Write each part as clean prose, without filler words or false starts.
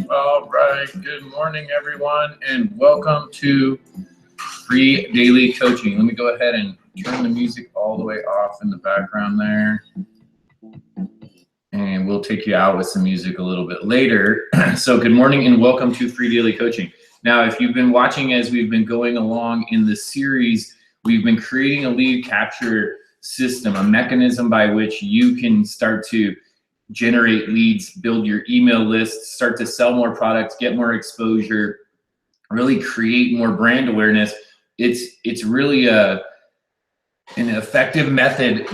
All right, good morning, everyone, and welcome to Free Daily Coaching. Let me go ahead and turn the music all the way off in the background there. And we'll take you out with some music a little bit later. So good morning and welcome to Free Daily Coaching. Now, if you've been watching as we've been going along in the series, we've been creating a lead capture system, a mechanism by which you can start to generate leads, build your email list, start to sell more products, get more exposure, really create more brand awareness. It's really an effective method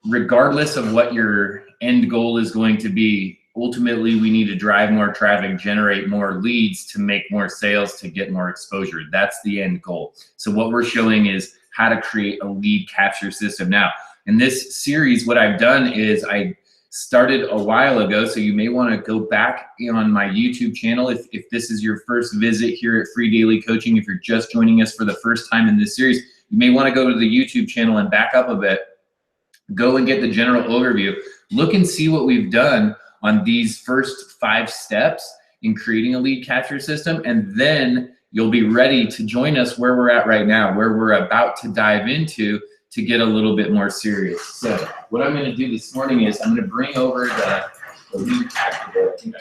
regardless of what your end goal is going to be. Ultimately, we need to drive more traffic, generate more leads to make more sales, to get more exposure. That's the end goal. So what we're showing is how to create a lead capture system. Now, in this series, what I've done is I started a while ago, so you may want to go back on my YouTube channel if this is your first visit here at Free Daily Coaching. If you're just joining us for the first time in this series, you may want to go to the YouTube channel and back up a bit, go and get the general overview, look and see what we've done on these first 5 steps in creating a lead capture system, and then you'll be ready to join us where we're at right now, where we're about to dive into to get a little bit more serious. So what I'm going to do this morning is I'm going to bring over the lead capture. I think I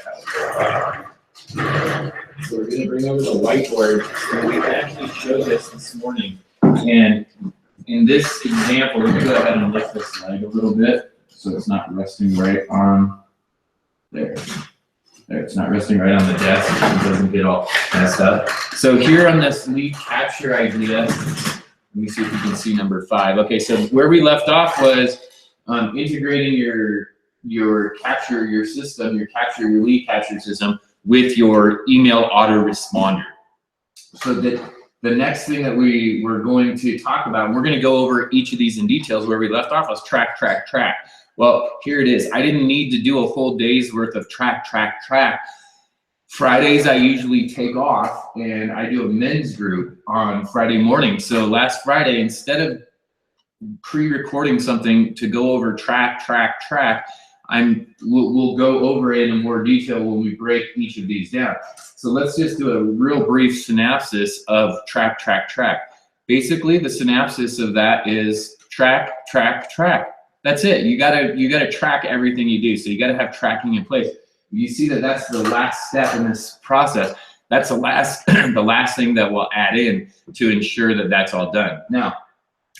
have it. So we're going to bring over the whiteboard so we can actually show this morning. And in this example, let me go ahead and lift this leg a little bit so it's not resting right on there. There, it's not resting right on the desk. It doesn't get all messed up. So here on this lead capture idea, let me see if you can see number 5. Okay, so where we left off was integrating your capture, your system, your lead capture system with your email autoresponder. So the next thing that we were going to talk about, and we're going to go over each of these in details. Where we left off was track, track, track. Well, here it is. I didn't need to do a whole day's worth of track, track, track. Fridays I usually take off and I do a men's group on Friday morning. So last Friday, instead of pre-recording something to go over track, track, track, we'll go over it in more detail when we break each of these down. So let's just do a real brief synopsis of track, track, track. Basically, the synopsis of that is track, track, track. That's it. You gotta track everything you do. So you gotta have tracking in place. You see that that's the last step in this process. That's the last thing that we'll add in to ensure that that's all done. Now,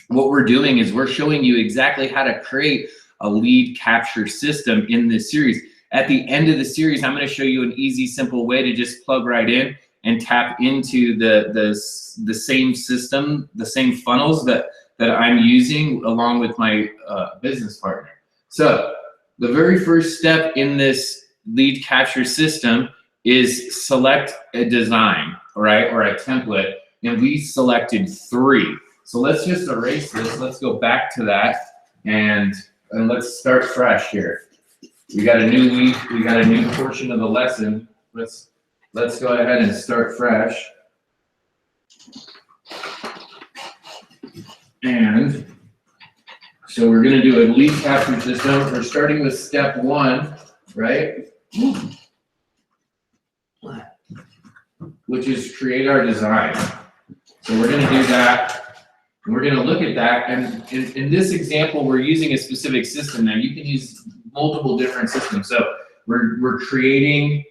what we're doing is we're showing you exactly how to create a lead capture system in this series. At the end of the series, I'm going to show you an easy, simple way to just plug right in and tap into the same system, the same funnels that I'm using along with my business partner. So the very first step in this lead capture system is select a design, right, or a template, and we selected 3. So let's just erase this. Let's go back to that and let's start fresh here. We got a new week. We got a new portion of the lesson. Let's go ahead and start fresh. And so we're going to do a lead capture system. We're starting with step 1, right? Which is create our design. So we're going to do that. And we're going to look at that. And in this example, we're using a specific system. Now you can use multiple different systems. So we're creating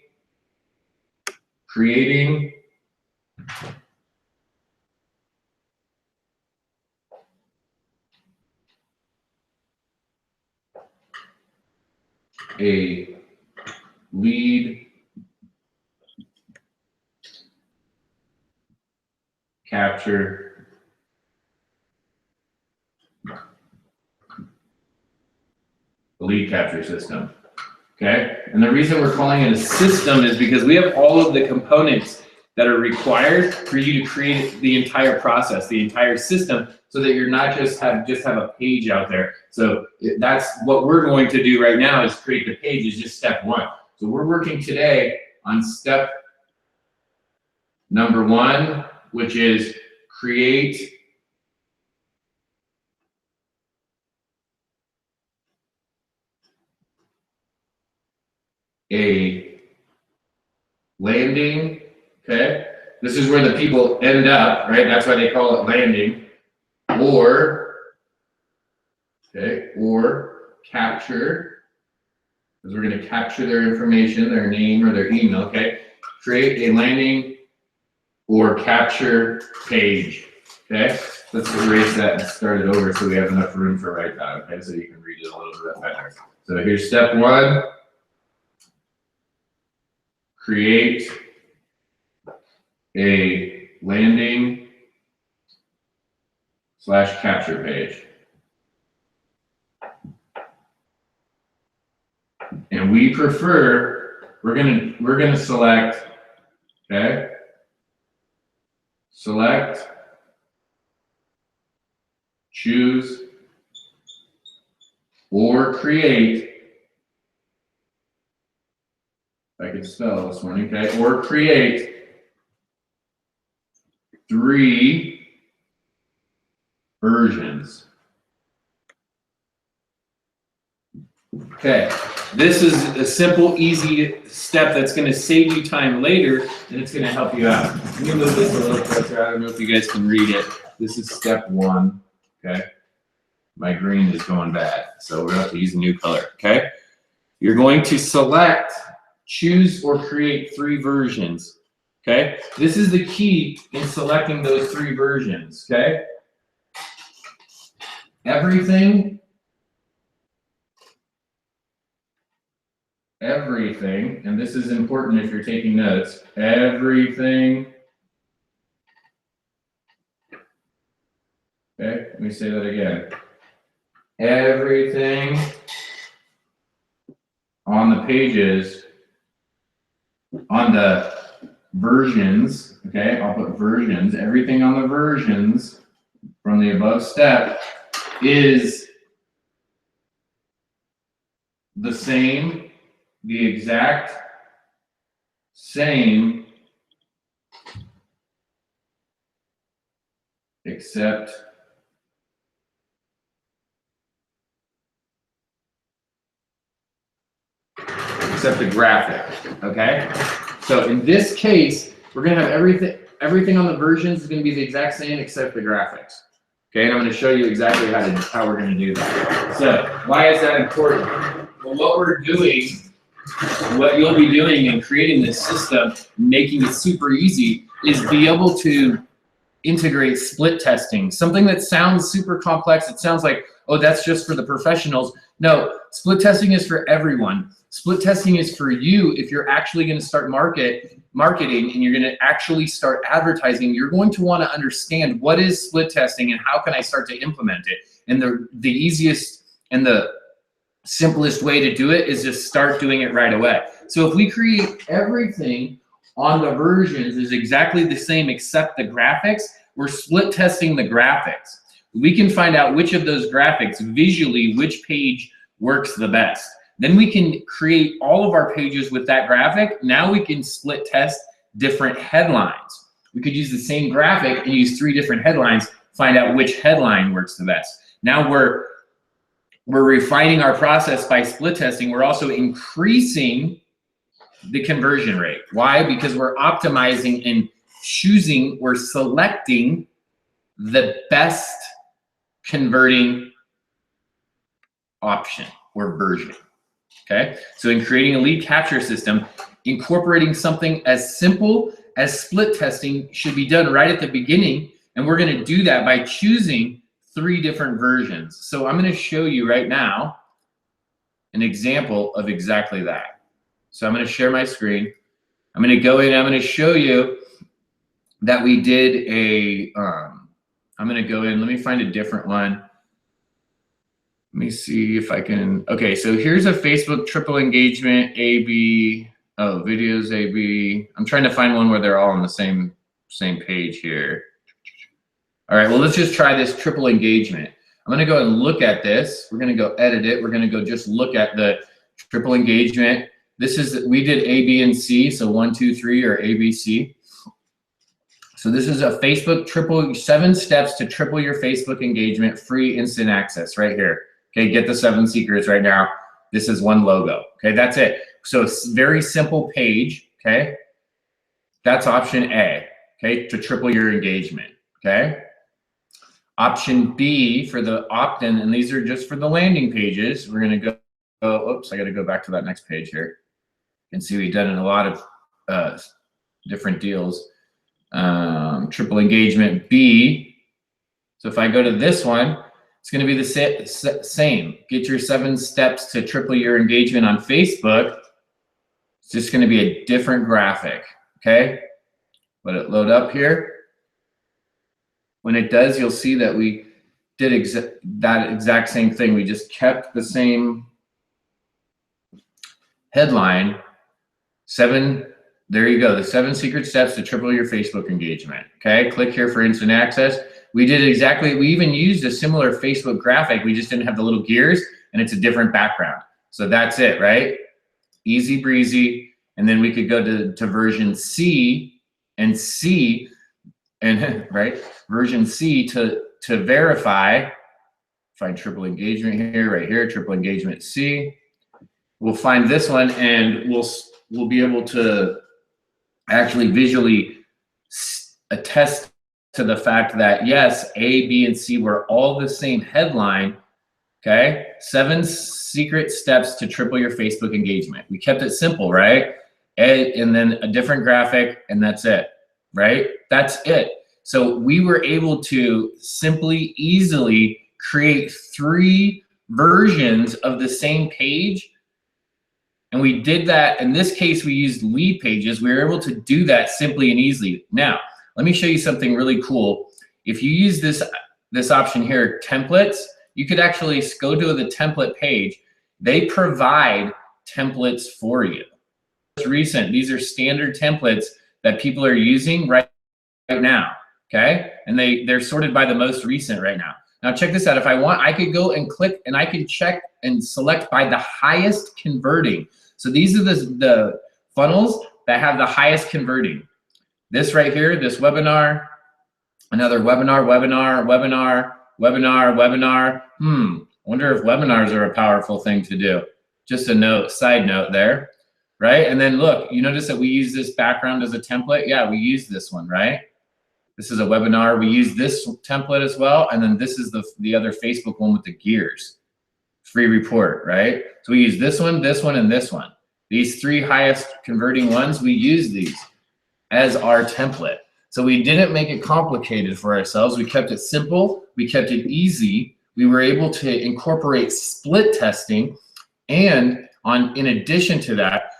a lead capture system. Okay, and the reason we're calling it a system is because we have all of the components that are required for you to create the entire process, the entire system, so that you're not just have a page out there. So that's what we're going to do right now, is create the page, is just step 1. So we're working today on step number 1, which is create a landing, okay? This is where the people end up, right? That's why they call it landing. Or, okay, or capture, because we're going to capture their information, their name or their email, okay? Create a landing or capture page, okay? Let's erase that and start it over so we have enough room for right now, okay? So you can read it a little bit better. So here's step one. Create a landing / capture page. And we prefer, we're gonna select, okay? Select, choose, or create. If I can spell this one, okay? Or create 3 versions. Okay, this is a simple, easy step that's going to save you time later, and it's going to help you out. Let me move this a little closer. I don't know if you guys can read it. This is step 1, okay? My green is going bad, so we're going to have to use a new color, okay? You're going to select, choose, or create 3 versions, okay? This is the key in selecting those 3 versions, okay? Everything, and this is important if you're taking notes, everything, okay, let me say that again. Everything on the pages, on the versions, okay, I'll put versions, everything on the versions from the above step is the same, the exact same, except the graphic, okay? So in this case, we're gonna have everything on the versions is gonna be the exact same except the graphics. Okay, and I'm gonna show you exactly how we're gonna do that. So why is that important? Well, what we're doing, what you'll be doing in creating this system, making it super easy, is be able to integrate split testing. Something that sounds super complex, it sounds like, oh, that's just for the professionals. No, split testing is for everyone. Split testing is for you if you're actually going to start marketing and you're going to actually start advertising. You're going to want to understand what is split testing and how can I start to implement it. And the easiest and the simplest way to do it is just start doing it right away. So if we create everything on the versions is exactly the same except the graphics, we're split testing the graphics. We can find out which of those graphics visually, which page works the best. Then we can create all of our pages with that graphic. Now we can split test different headlines. We could use the same graphic and use 3 different headlines, find out which headline works the best. Now we're refining our process by split testing. We're also increasing the conversion rate. Why? Because we're optimizing and choosing, we're selecting the best converting option or version. Okay, so in creating a lead capture system, incorporating something as simple as split testing should be done right at the beginning, and we're going to do that by choosing 3 different versions. So I'm going to show you right now an example of exactly that. So I'm going to share my screen. I'm going to go in, I'm going to show you that we did a, I'm going to go in, let me find a different one. Let me see if I can, okay, so here's a Facebook triple engagement, AB, oh, videos, AB. I'm trying to find one where they're all on the same page here. All right, well, let's just try this triple engagement. I'm gonna go and look at this. We're gonna go edit it. We're gonna go just look at the triple engagement. This is, we did A, B, and C, so 1, 2, 3, or ABC. So this is a Facebook 7 steps to triple your Facebook engagement, free instant access right here. Okay, get the 7 secrets right now. This is one logo. Okay, that's it. So very simple page, okay? That's option A, okay, to triple your engagement, okay? Option B for the opt-in, and these are just for the landing pages. We're gonna go, oops, I gotta go back to that next page here. You can see we've done a lot of different deals. Triple engagement B. So if I go to this one, it's gonna be the same. Get your 7 steps to triple your engagement on Facebook. It's just gonna be a different graphic, okay? Let it load up here. When it does, you'll see that we did that exact same thing. We just kept the same headline. There you go, the 7 secret steps to triple your Facebook engagement. Okay, click here for instant access. We did exactly, we even used a similar Facebook graphic. We just didn't have the little gears, and it's a different background. So that's it, right? Easy breezy. And then we could go to version C and C, and right, version C to verify. Find triple engagement here, right here, triple engagement C. We'll find this one, and we'll be able to actually visually attest to the fact that yes, A, B, and C were all the same headline. Okay, 7 secret steps to triple your Facebook engagement. We kept it simple, right? And then a different graphic, and that's it, right? That's it. So we were able to simply, easily create 3 versions of the same page. And we did that. In this case, we used lead pages. We were able to do that simply and easily. Now, let me show you something really cool. If you use this option here, templates, you could actually go to the template page. They provide templates for you. It's recent. These are standard templates that people are using right now, okay? And they're sorted by the most recent right now. Now check this out. If I want, I could go and click, and I can check and select by the highest converting. So these are the funnels that have the highest converting. This right here, this webinar, another webinar, webinar, webinar, webinar, webinar. I wonder if webinars are a powerful thing to do. Just a note, side note there, right? And then look, you notice that we use this background as a template. Yeah, we use this one, right? This is a webinar. We use this template as well. And then this is the other Facebook one with the gears. Free report, right? So we use this one, and this one. These 3 highest converting ones, we use these as our template. So we didn't make it complicated for ourselves. We kept it simple. We kept it easy. We were able to incorporate split testing. And in addition to that,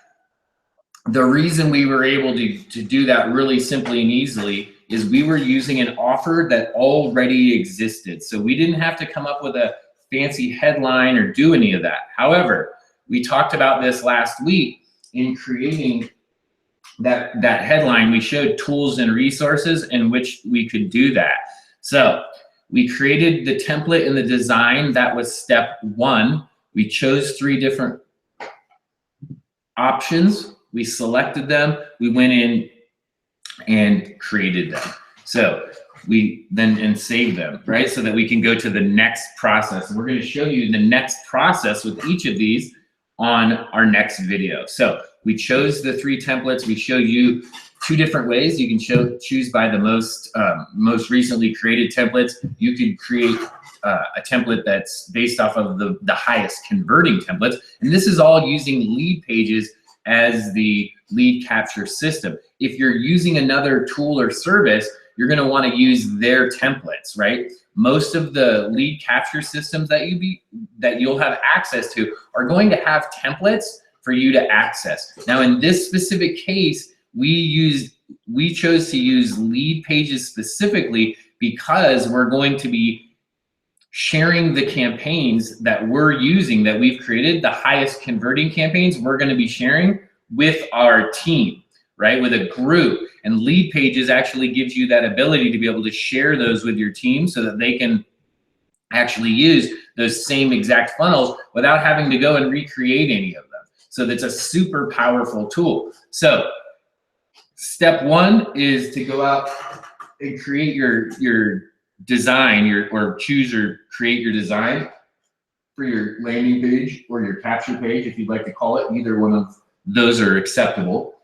the reason we were able to do that really simply and easily is we were using an offer that already existed. So we didn't have to come up with a fancy headline or do any of that. However, we talked about this last week in creating that headline. We showed tools and resources in which we could do that. So we created the template and the design. That was step 1. We chose 3 different options. We selected them. We went in and created them. So we then saved them, right? So that we can go to the next process. And we're going to show you the next process with each of these on our next video. So we chose the 3 templates. We showed you 2 different ways. You can choose by the most recently created templates. You could create a template that's based off of the highest converting templates. And this is all using lead pages as the lead capture system. If you're using another tool or service, you're going to want to use their templates, right? Most of the lead capture systems that you'll have access to are going to have templates for you to access. Now, in this specific case, we chose to use lead pages specifically because we're going to be sharing the campaigns that we're using, that we've created, the highest converting campaigns, we're going to be sharing with our team, right? With a group. And lead pages actually gives you that ability to be able to share those with your team so that they can actually use those same exact funnels without having to go and recreate any of them. So that's a super powerful tool. So step 1 is to go out and create your design, or choose or create your design for your landing page or your capture page, if you'd like to call it, either one of those are acceptable.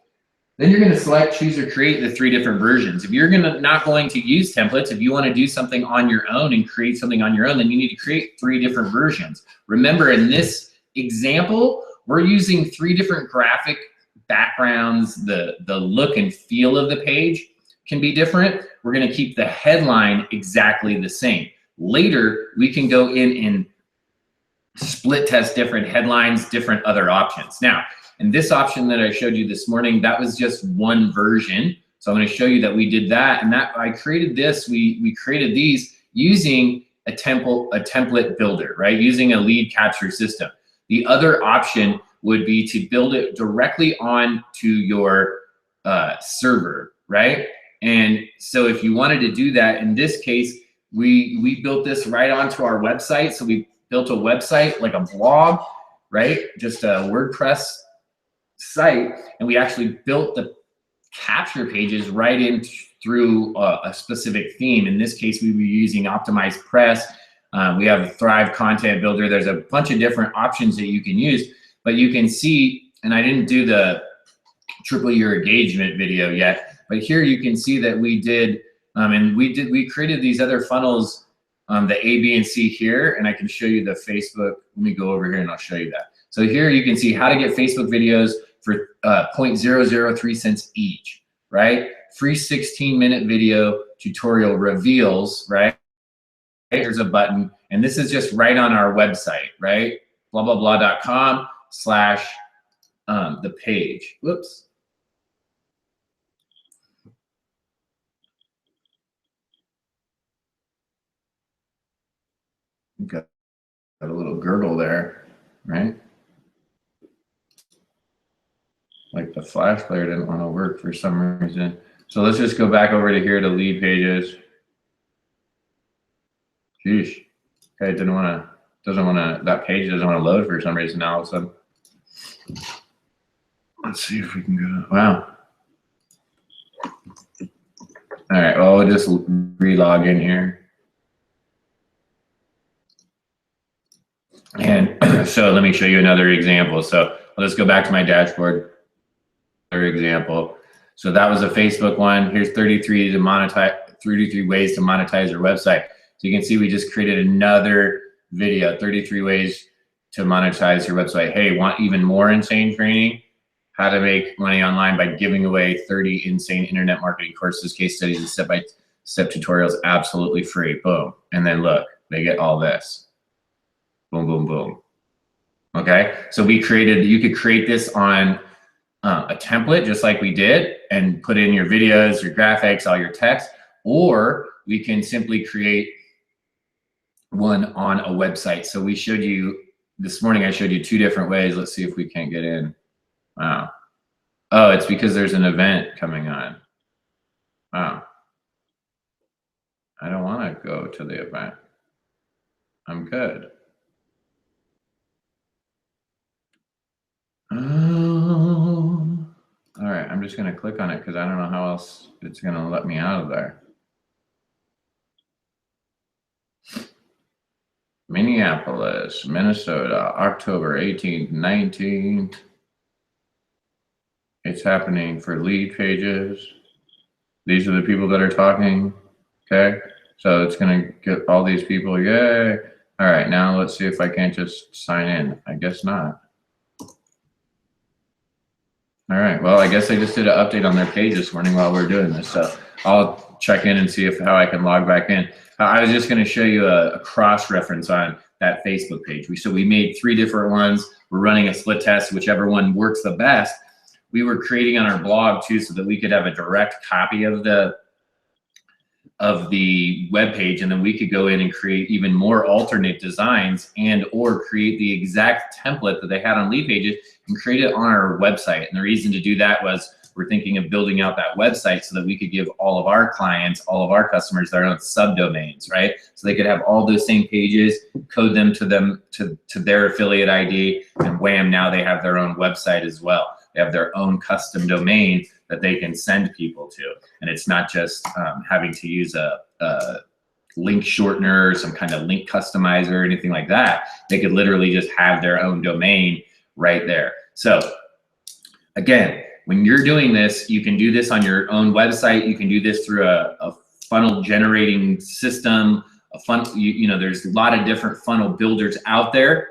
Then you're going to select, choose, or create the 3 different versions. If you're not going to use templates, if you want to do something on your own and create something on your own, then you need to create 3 different versions. Remember, in this example, we're using 3 different graphic backgrounds. The look and feel of the page can be different. We're going to keep the headline exactly the same. Later, we can go in and split test different headlines, different other options. Now, and this option that I showed you this morning, that was just one version. So I'm going to show you that we did that, and that I created this. We created these using a template builder, right? Using a lead capture system. The other option would be to build it directly onto your server, right? And so if you wanted to do that, in this case, we built this right onto our website. So we built a website like a blog, right? Just a WordPress site, and we actually built the capture pages right in through a specific theme. In this case, we were using Optimized Press. We have Thrive Content Builder. There's a bunch of different options that you can use, but you can see, and I didn't do the triple your engagement video yet, but here you can see that we did, and we created these other funnels, the A, B, and C here, and I can show you the Facebook. Let me go over here and I'll show you that. So here you can see how to get Facebook videos for 0.003 cents each, right? Free 16-minute video tutorial reveals, right? There's a button, and this is just right on our website, right? Blablabla.com/ the page. Whoops. Got a little gurgle there, right? Like the Flash player didn't want to work for some reason. So let's just go back over to here to lead pages. Sheesh. Okay, that page doesn't want to load for some reason now all of a sudden. Let's see if we can go. Wow. All right, well, we'll just re-log in here. And so let me show you another example. So let's go back to my dashboard. Another example. So that was a Facebook one. Here's 33 ways to monetize your website. So you can see we just created another video, 33 ways to monetize your website. Hey, want even more insane training? How to make money online by giving away 30 insane internet marketing courses, case studies, and step-by-step tutorials, absolutely free. Boom. And then look, they get all this. Boom, boom, boom. Okay, so you could create this on a template just like we did and put in your videos, your graphics, all your text, or we can simply create one on a website. So we showed you this morning, I showed you 2 different ways. Let's see if we can't get in. Wow. Oh, it's because there's an event coming on. Wow. I don't want to go to the event. I'm good. All right, I'm just going to click on it because I don't know how else it's going to let me out of there. Minneapolis, Minnesota, October 18th, 19th. It's happening for lead pages. These are the people that are talking, okay? So it's going to get all these people, yay. All right, now let's see if I can't just sign in. I guess not. All right, well, I guess I just did an update on their page this morning while we're doing this. So I'll check in and see how I can log back in. I was just going to show you a cross-reference on that Facebook page. So we made 3 different ones. We're running a split test, whichever one works the best. We were creating on our blog too, so that we could have a direct copy of the web page, and then we could go in and create even more alternate designs and or create the exact template that they had on lead pages and create it on our website. And the reason to do that was we're thinking of building out that website so that we could give all of our clients, all of our customers their own subdomains, right? So they could have all those same pages, code them to their affiliate ID, and wham, now they have their own website as well. They have their own custom domain that they can send people to. And it's not just having to use a link shortener or some kind of link customizer or anything like that. They could literally just have their own domain right there. So Again, when you're doing this, you can do this on your own website. You can do this through a funnel generating system, you know, there's a lot of different funnel builders out there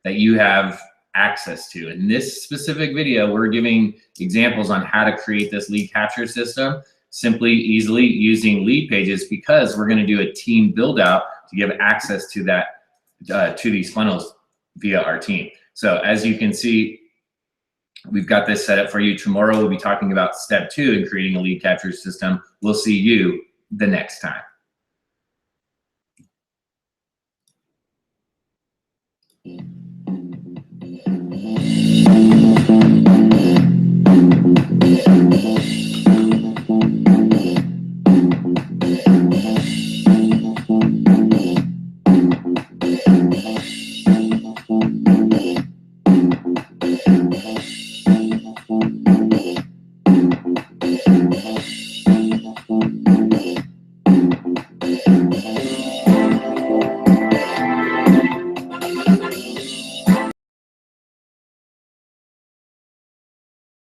that you have access to. In this specific video, we're giving examples on how to create this lead capture system simply, easily using Leadpages, because we're going to do a team build out to give access to that, to these funnels via our team. So as you can see, we've got this set up for you. Tomorrow we'll be talking about step 2 in creating a lead capture system. We'll see you the next time.